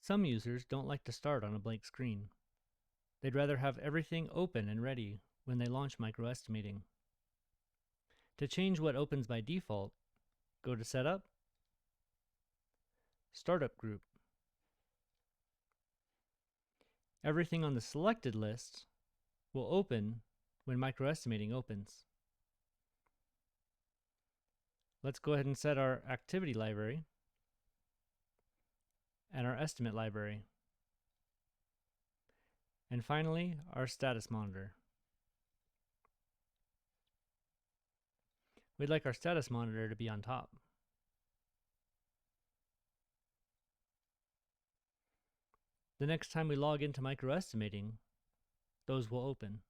Some users don't like to start on a blank screen. They'd rather have everything open and ready when they launch microestimating. To change what opens by default, go to Setup, Startup Group. Everything on the selected list will open when microestimating opens. Let's go ahead and set our activity library and our estimate library. And finally, our status monitor. We'd like our status monitor to be on top. The next time we log into microestimating, those will open.